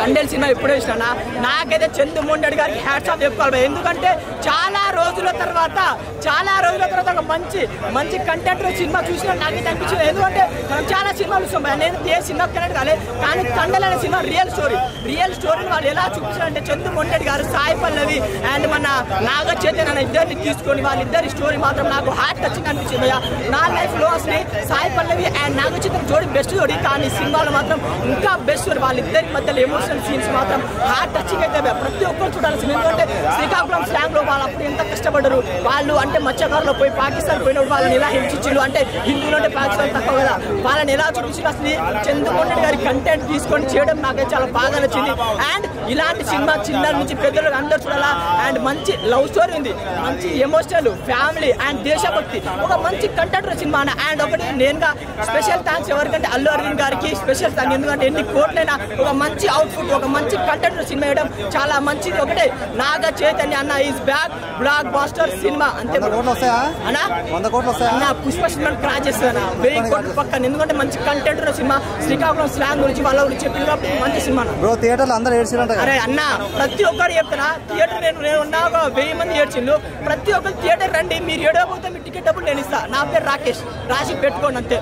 Thandel cinema ఎప్పుడూ ఇష్టం. నాకైతే చంద్రమోహన్ గారికి హ్యాట్స్ ఆఫ్ చెప్పుకోవాలి. ఎందుకంటే చాలా రోజుల తర్వాత ఒక మంచి కంటెంట్ సినిమా చూసినా నాకైతే అనిపించింది. ఎందుకంటే మనం చాలా సినిమాలు చూస్తాం, నేను ఏ సినిమా కనెక్ట్ కాలేదు. కానీ తండేల్ అనే సినిమా రియల్ స్టోరీని వాళ్ళు ఎలా చూపించారంటే చంద్రమోహన్ గారు, సాయి పల్లవి అండ్ మన నాగ చైతన్య ఇద్దరిని తీసుకొని వాళ్ళిద్దరి స్టోరీ మాత్రం నాకు హార్ట్ టచింగ్ అనిపించింది. నా లైఫ్ లో అసలు సాయి పల్లవి అండ్ నాగ చైతన్య జోడి బెస్ట్ జోడి. కానీ సినిమాలో మాత్రం ఇంకా బెస్ట్ వాళ్ళిద్దరి మధ్యలో ఎమోషనల్ సీన్స్ మాత్రం హార్ట్ టచింగ్ అయితే ప్రతి ఒక్కరు చూడాల్సింది. ఎందుకంటే శ్రీకాకుళం స్లాంగ్ లో వాళ్ళు అప్పుడు ఎంత కష్టపడ్డారు. వాళ్ళు అంటే మత్స్యకారులో పోయి పాకిస్తాన్ పోయినప్పుడు వాళ్ళని ఎలా హింసించారు, అంటే హిందువులు అంటే పాకిస్తాన్ తక్కువ కదా, వాళ్ళని ఎలా చూపించారు. అసలు చంద్రమోహన్ గారి కంటెంట్ తీసుకొని చేయడం నాకైతే చాలా బాగా నచ్చింది. అండ్ ఇలాంటి సినిమా చిన్న నుంచి పెద్దలకు అందరూ చూడాలా. అండ్ మంచి లవ్ స్టోరీ ఉంది, మంచి ఎమోషనల్ ఫ్యామిలీ అండ్ దేశభక్తి, ఒక మంచి కంటెంట్ సినిమా. అండ్ ఒకటి నేనుగా స్పెషల్ థ్యాంక్స్ ఎవరికంటే అల్లు అరవింద్ గారికి స్పెషల్ థ్యాంక్స్. ఎందుకంటే ఎన్ని కోట్లైనా ఒక మంచి అవుట్పుట్, ఒక మంచి కంటెంట్ సినిమా వేయడం చాలా మంచిది. ఒకటే నాగ చైతన్య అన్న is back, blockbuster cinema అంతే అన్న. పుష్ప సినిమా క్రాచ్ చేస్తాను 1000 కోట్ల పక్కన. ఎందుకంటే మంచి కంటెంట్ సినిమా, శ్రీకాకుళం స్లాంగ్ గురించి వాళ్ళ గురించి చెప్పిన మంచి సినిమా. అరే అన్న ప్రతి ఒక్కరు చెప్తున్నా, థియేటర్ నేను ఉన్నా 1000 మంది ఏడ్చిండు. ప్రతి ఒక్కరు థియేటర్ రండి, మీరు ఏడవకపోతే మీ టికెట్ డబ్బులు నేను ఇస్తా. నా పేరు రాకేష్, రాసి పెట్టుకోండి అంతే.